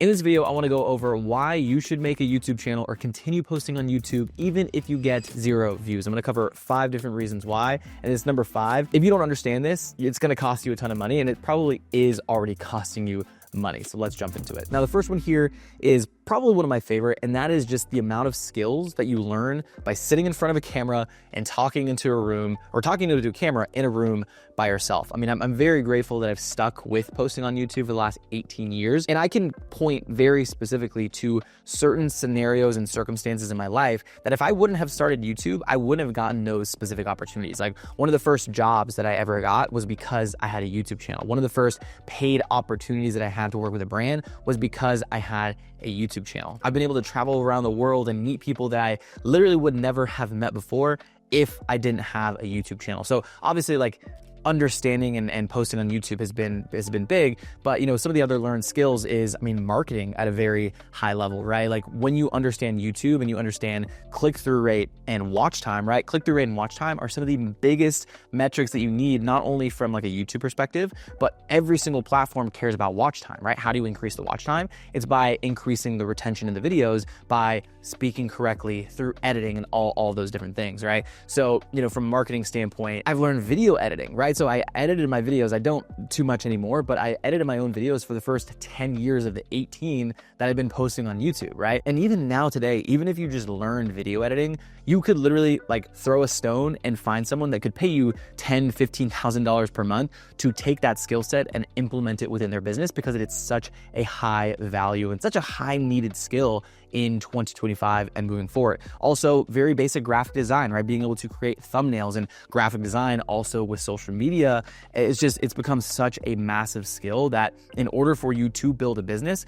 In this video, I want to go over why you should make a YouTube channel or continue posting on YouTube even if you get 0 views. I'm going to cover 5 different reasons why, and it's number 5. If you don't understand this, it's going to cost you a ton of money, and it probably is already costing you money. So let's jump into it. Now, the first one here is probably one of my favorite, and that is just the amount of skills that you learn by sitting in front of a camera and talking into a room, or talking into a camera in a room by yourself. I mean, I'm very grateful that I've stuck with posting on YouTube for the last 18 years, and I can point very specifically to certain scenarios and circumstances in my life that if I wouldn't have started YouTube, I wouldn't have gotten those specific opportunities. Like, one of the first jobs that I ever got was because I had a YouTube channel. One of the first paid opportunities that I had to work with a brand was because I had a YouTube channel. I've been able to travel around the world and meet people that I literally would never have met before if I didn't have a YouTube channel. So obviously, like, understanding and posting on YouTube has been big, but some of the other learned skills is, I mean, marketing at a very high level, right? Like, when you understand YouTube and you understand click-through rate and watch time, right? Click-through rate and watch time are some of the biggest metrics that you need, not only from like a YouTube perspective, but every single platform cares about watch time, right? How do you increase the watch time? It's by increasing the retention in the videos, by speaking correctly through editing and all those different things, right? So, from a marketing standpoint, I've learned video editing, right? So I edited my videos. I don't too much anymore, but I edited my own videos for the first 10 years of the 18 that I've been posting on YouTube, right? And even now today, even if you just learned video editing, you could literally like throw a stone and find someone that could pay you $10,000, $15,000 per month to take that skill set and implement it within their business, because it's such a high value and such a high needed skill in 2025 and moving forward. Also, very basic graphic design, right? Being able to create thumbnails and graphic design also with social media. It's become such a massive skill that in order for you to build a business,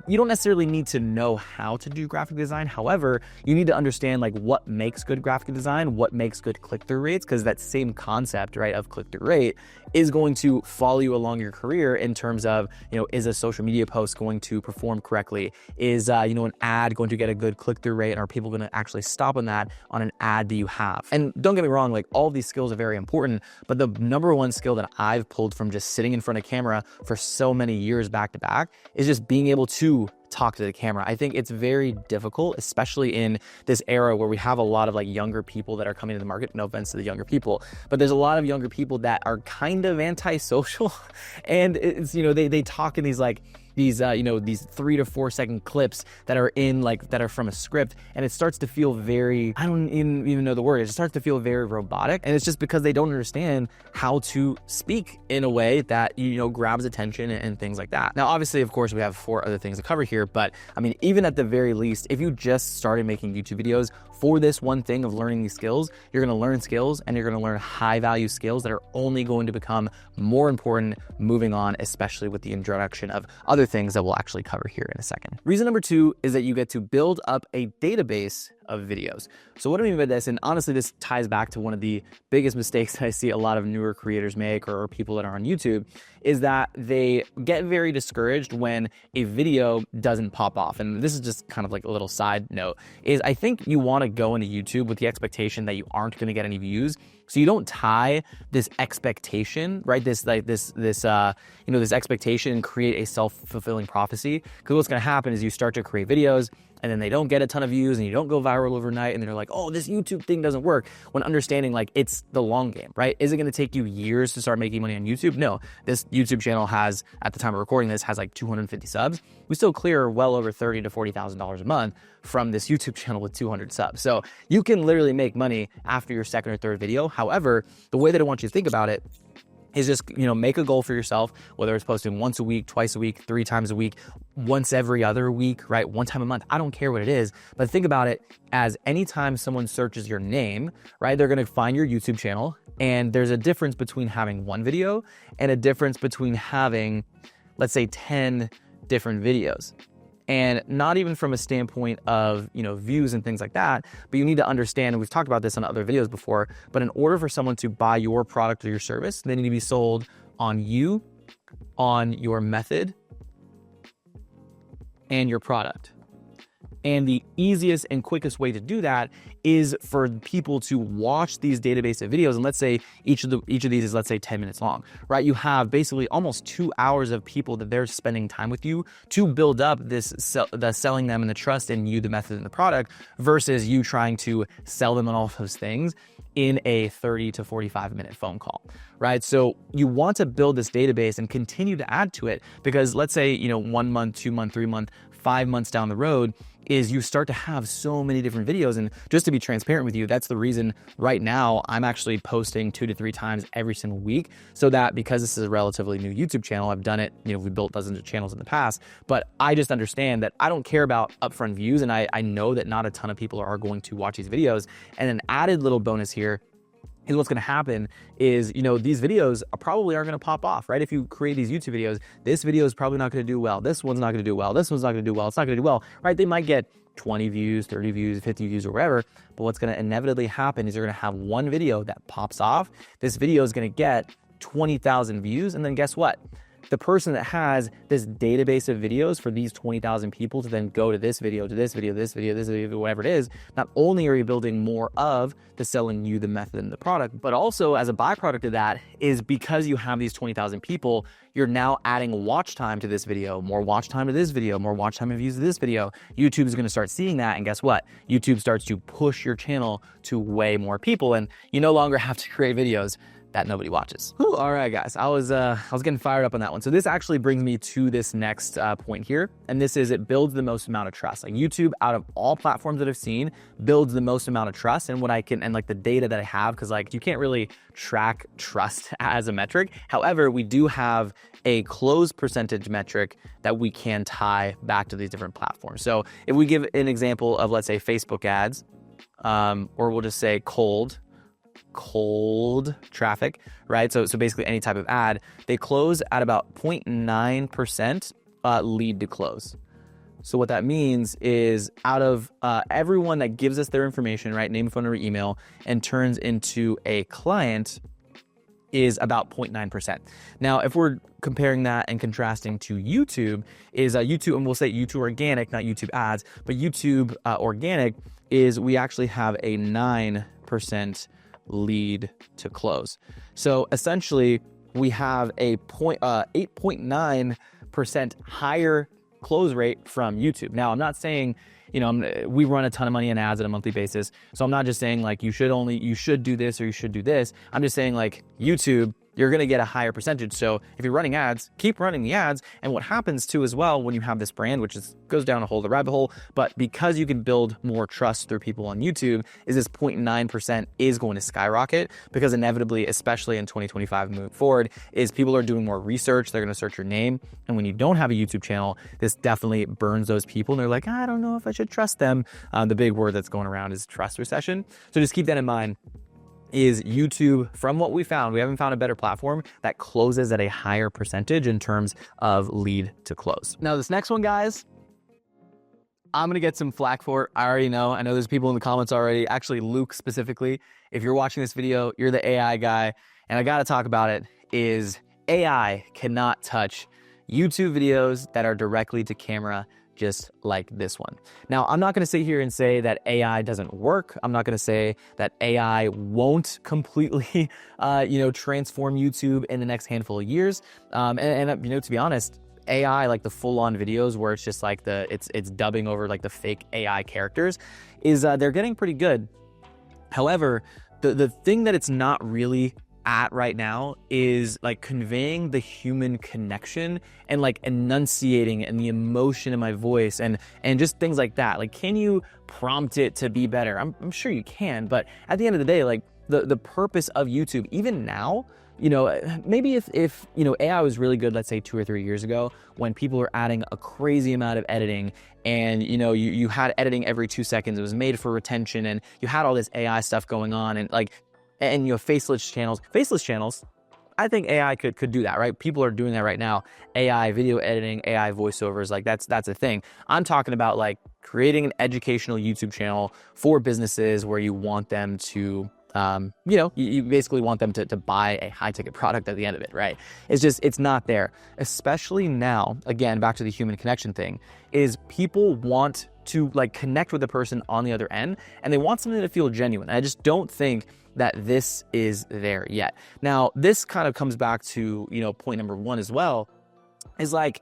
you don't necessarily need to know how to do graphic design. However, you need to understand like what makes good graphic design, what makes good click-through rates, because that same concept, right, of click-through rate is going to follow you along your career in terms of, is a social media post going to perform correctly? Is, an ad going to get a good click-through rate? And are people going to actually stop on that on an ad that you have? And don't get me wrong, like, all of these skills are very important, but the number one skill that I've pulled from just sitting in front of camera for so many years back to back is just being able to talk to the camera. I think it's very difficult, especially in this era where we have a lot of like younger people that are coming to the market. No offense to the younger people, but there's a lot of younger people that are kind of antisocial, and it's, they talk in these like these 3 to 4 second clips that are from a script, and it starts to feel very, I don't even know the word, it starts to feel very robotic, and it's just because they don't understand how to speak in a way that grabs attention and things like that. Now, obviously, of course, we have 4 other things to cover here, but I mean, even at the very least, if you just started making YouTube videos for this one thing of learning these skills, you're going to learn skills, and you're going to learn high value skills that are only going to become more important moving on, especially with the introduction of other things that we'll actually cover here in a second. Reason number 2 is that you get to build up a database of videos. So what do I mean by this? And honestly, this ties back to one of the biggest mistakes that I see a lot of newer creators make, or people that are on YouTube, is that they get very discouraged when a video doesn't pop off. And this is just kind of like a little side note, is I think you want to go into YouTube with the expectation that you aren't going to get any views. So you don't tie this expectation, right? This expectation and create a self-fulfilling prophecy. Because what's going to happen is you start to create videos, and then they don't get a ton of views, and you don't go viral overnight, and they're like, oh, this YouTube thing doesn't work. When understanding, like, it's the long game, right? Is it going to take you years to start making money on YouTube? No. This YouTube channel has, at the time of recording this, has like 250 subs. We still clear well over $30,000 to $40,000 a month from this YouTube channel with 200 subs. So you can literally make money after your second or third video. However, the way that I want you to think about it is just, make a goal for yourself, whether it's posting once a week, twice a week, 3 times a week, once every other week, right? 1 time a month. I don't care what it is, but think about it as anytime someone searches your name, right? They're going to find your YouTube channel, and there's a difference between having 1 video and a difference between having, let's say, 10 different videos. And not even from a standpoint of, views and things like that, but you need to understand, and we've talked about this on other videos before, but in order for someone to buy your product or your service, they need to be sold on you, on your method, and your product. And the easiest and quickest way to do that is for people to watch these database of videos. And let's say each of these is, let's say, 10 minutes long, right? You have basically almost 2 hours of people that they're spending time with you to build up the selling them and the trust in you, the method and the product, versus you trying to sell them on all those things in a 30 to 45 minute phone call, right? So you want to build this database and continue to add to it, because let's say, 1 month, 2 month, 3 month, 5 months down the road is you start to have so many different videos. And just to be transparent with you, that's the reason right now I'm actually posting 2 to 3 times every single week, so that because this is a relatively new YouTube channel, I've done it, we built dozens of channels in the past, but I just understand that I don't care about upfront views. And I know that not a ton of people are going to watch these videos. And an added little bonus here is what's going to happen is, these videos probably aren't going to pop off, right? If you create these YouTube videos, this video is probably not going to do well. This one's not going to do well. This one's not going to do well. It's not going to do well, right? They might get 20 views, 30 views, 50 views, or whatever. But what's going to inevitably happen is you're going to have one video that pops off. This video is going to get 20,000 views. And then guess what? The person that has this database of videos for these 20,000 people to then go to this video, to this video, this video, this video, whatever it is, not only are you building more of the selling you, the method and the product, but also as a byproduct of that is because you have these 20,000 people, you're now adding watch time to this video, more watch time to this video, more watch time and views to this video. YouTube is going to start seeing that. And guess what? YouTube starts to push your channel to way more people. And you no longer have to create videos that nobody watches. Whew, all right, guys, I was getting fired up on that one. So this actually brings me to this next point here. And this is, it builds the most amount of trust. Like YouTube, out of all platforms that I've seen, builds the most amount of trust. And what I can, and like the data that I have, because like you can't really track trust as a metric. However, we do have a close percentage metric that we can tie back to these different platforms. So if we give an example of, let's say, Facebook ads, or we'll just say cold traffic, right? So basically any type of ad, they close at about 0.9% lead to close. So what that means is out of everyone that gives us their information, right, name, phone number, email, and turns into a client is about 0.9%. Now, if we're comparing that and contrasting to YouTube, is YouTube, and we'll say YouTube organic, not YouTube ads, but YouTube organic is we actually have a 9% lead to close. So essentially we have a 8.9% higher close rate from YouTube. Now, I'm not saying, we run a ton of money in ads on a monthly basis. So I'm not just saying like, you should do this or you should do this. I'm just saying like YouTube, you're going to get a higher percentage. So if you're running ads, keep running the ads. And what happens too as well when you have this brand, which goes down a whole other rabbit hole, but because you can build more trust through people on YouTube, is this 0.9% is going to skyrocket, because inevitably, especially in 2025 moving forward, is people are doing more research. They're going to search your name. And when you don't have a YouTube channel, this definitely burns those people. And they're like, I don't know if I should trust them. The big word that's going around is trust recession. So just keep that in mind. Is YouTube, from what we found, we haven't found a better platform that closes at a higher percentage in terms of lead to close. Now, this next one, guys, I'm gonna get some flack for it. I already know. I know there's people in the comments already. Actually, Luke specifically, if you're watching this video, you're the AI guy, and I gotta talk about it, is AI cannot touch YouTube videos that are directly to camera, just like this one. Now, I'm not going to sit here and say that AI doesn't work. I'm not going to say that AI won't completely, transform YouTube in the next handful of years. To be honest, AI, like the full-on videos where it's just like it's dubbing over like the fake AI characters, is they're getting pretty good. However, the thing that it's not really at right now is like conveying the human connection and like enunciating and the emotion in my voice and just things like that. Like, can you prompt it to be better? I'm sure you can, but at the end of the day, like the purpose of YouTube, even now, maybe if AI was really good, let's say 2 or 3 years ago, when people were adding a crazy amount of editing and, you had editing every 2 seconds, it was made for retention and you had all this AI stuff going on and faceless channels, I think AI could do that, right? People are doing that right now. AI video editing, AI voiceovers, like that's a thing. I'm talking about like creating an educational YouTube channel for businesses where you want them to, you basically want them to buy a high ticket product at the end of it, right? It's not there. Especially now, again, back to the human connection thing, is people want to like connect with the person on the other end, and they want something to feel genuine. I just don't think that this is there yet. Now, this kind of comes back to, you know, point number one as well, is like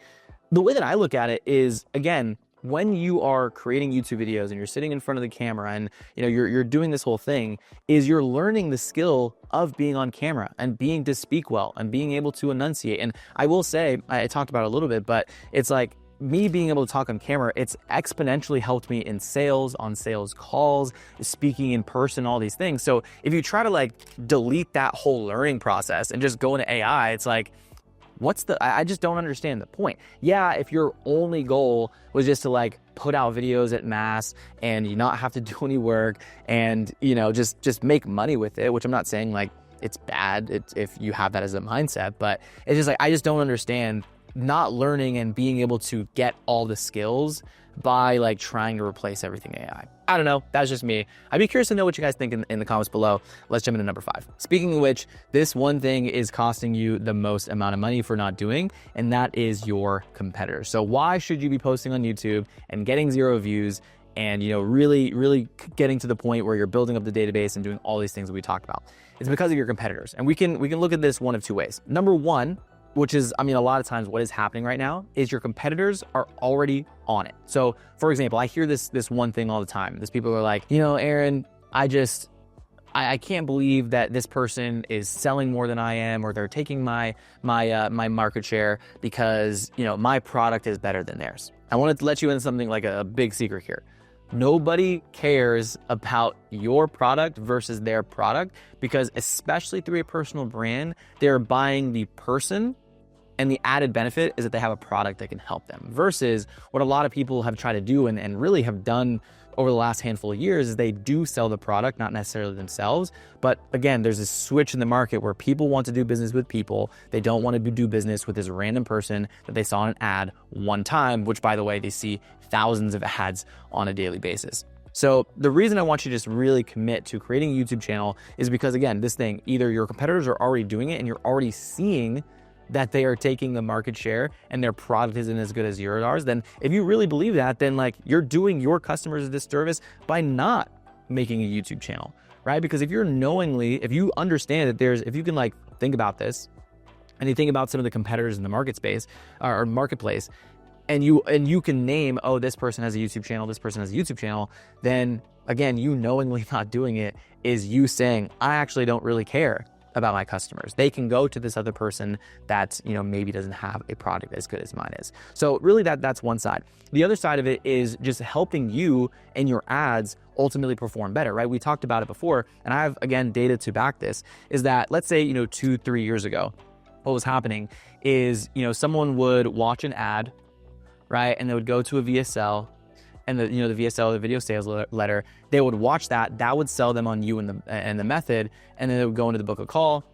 the way that I look at it is, again, when you are creating YouTube videos and you're sitting in front of the camera and, you know, you're doing this whole thing, is you're learning the skill of being on camera and being to speak well and being able to enunciate. And I will say, I talked about it a little bit, but it's like me being able to talk on camera, it's exponentially helped me in sales, on sales calls, speaking in person, all these things. So if you try to like delete that whole learning process and just go into AI, it's like, I just don't understand the point. Yeah, if your only goal was just to like put out videos at mass and you not have to do any work and, you know, just make money with it, which I'm not saying like it's bad if you have that as a mindset, but it's just like, I just don't understand not learning and being able to get all the skills by like trying to replace everything AI. I don't know, that's just me. I'd be curious to know what you guys think in the comments below. Let's jump into number 5. Speaking of which, this one thing is costing you the most amount of money for not doing, and that is your competitors. So why should you be posting on YouTube and getting 0 views and, you know, really getting to the point where you're building up the database and doing all these things that we talked about? It's because of your competitors. And we can look at this one of 2 ways. Number 1, which is, I mean, a lot of times what is happening right now is your competitors are already on it. So for example, I hear this one thing all the time. These people are like, you know, Aaron, I can't believe that this person is selling more than I am, or they're taking my market share because, you know, my product is better than theirs. I wanted to let you in something like a big secret here. Nobody cares about your product versus their product, because especially through a personal brand, they're buying the person, and the added benefit is that they have a product that can help them, versus what a lot of people have tried to do and really have done over the last handful of years is they do sell the product, not necessarily themselves. But again, there's a switch in the market where people want to do business with people. They don't want to do business with this random person that they saw in an ad one time, which by the way, they see thousands of ads on a daily basis. So the reason I want you to just really commit to creating a YouTube channel is because, again, this thing, either your competitors are already doing it and you're already seeing that they are taking the market share and their product isn't as good as yours, then if you really believe that, then like you're doing your customers a disservice by not making a YouTube channel, right? Because if you understand that if you can like think about this and you think about some of the competitors in the market space or marketplace, and you can name, oh, this person has a YouTube channel, this person has a YouTube channel, then again, you knowingly not doing it is you saying, I actually don't really care about my customers. They can go to this other person that, you know, maybe doesn't have a product as good as mine is. So really that's one side. The other side of it is just helping you and your ads ultimately perform better, right? We talked about it before, and I have, again, data to back this, is that let's say, you know, 2-3 years ago, what was happening is, you know, someone would watch an ad, right? And they would go to a VSL, and the VSL, the video sales letter, they would watch that would sell them on you and the method, and then they would go into the book a call,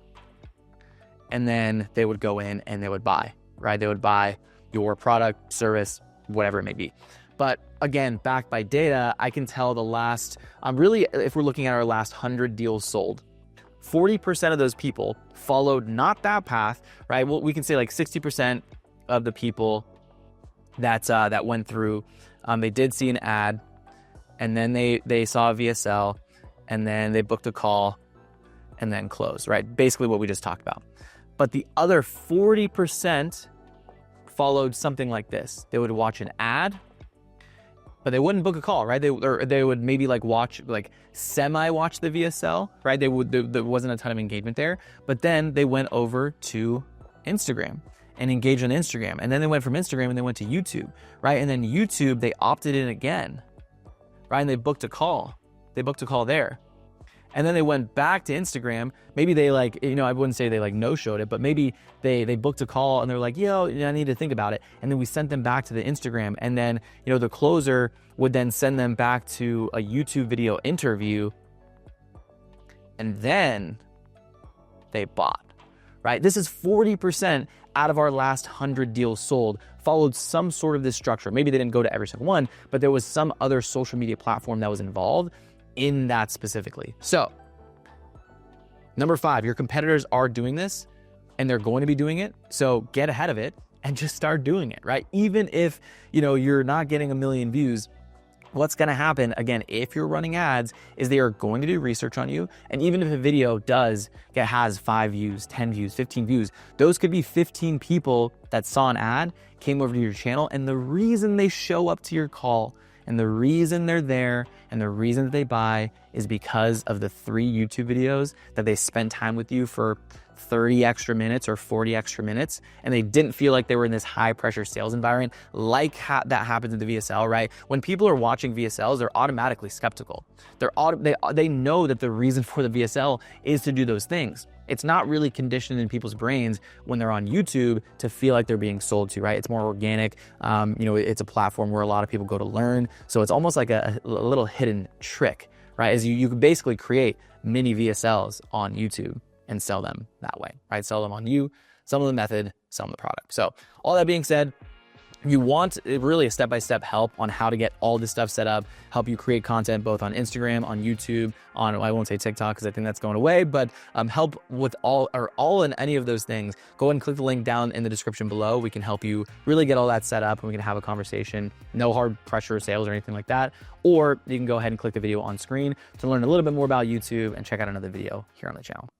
and then they would go in and they would buy, right? They would buy your product, service, whatever it may be. But again, backed by data, I can tell the last, really, if we're looking at our last 100 deals sold, 40% of those people followed not that path, right? Well, we can say like 60% of the people that went through, they did see an ad, and then they saw a VSL, and then they booked a call, and then closed, right? Basically what we just talked about. But the other 40% followed something like this. They would watch an ad, but they wouldn't book a call, right? They would maybe like semi-watch the VSL, right? There wasn't a ton of engagement there, but then they went over to Instagram and engaged on Instagram. And then they went from Instagram and they went to YouTube, right? And then YouTube, they opted in again, right? And they booked a call. They booked a call there. And then they went back to Instagram. Maybe they like, you know, I wouldn't say they like no-showed it, but maybe they booked a call and they're like, yo, I need to think about it. And then we sent them back to the Instagram. And then, you know, the closer would then send them back to a YouTube video interview. And then they bought, right? This is 40% out of our last 100 deals sold followed some sort of this structure. Maybe they didn't go to every single one, but there was some other social media platform that was involved in that specifically. So number 5, your competitors are doing this and they're going to be doing it. So get ahead of it and just start doing it, right? Even if, you know, you're not getting 1 million views, what's going to happen, again, if you're running ads, is they are going to do research on you. And even if a video has 5 views, 10 views, 15 views, those could be 15 people that saw an ad, came over to your channel, and the reason they show up to your call and the reason they're there and the reason that they buy is because of the 3 YouTube videos that they spent time with you for 30 extra minutes or 40 extra minutes, and they didn't feel like they were in this high pressure sales environment like that happens in the VSL, right? When people are watching VSLs, they're automatically skeptical. They know that the reason for the VSL is to do those things. It's not really conditioned in people's brains when they're on YouTube to feel like they're being sold to, right? It's more organic. It's a platform where a lot of people go to learn. So it's almost like a little hidden trick, right? As you can basically create mini VSLs on YouTube and sell them that way, right? Sell them on you, sell them the method, sell them the product. So all that being said, you want really a step-by-step help on how to get all this stuff set up, help you create content both on Instagram, on YouTube, I won't say TikTok because I think that's going away, but help with all in any of those things, go ahead and click the link down in the description below. We can help you really get all that set up and we can have a conversation. No hard pressure sales or anything like that. Or you can go ahead and click the video on screen to learn a little bit more about YouTube and check out another video here on the channel.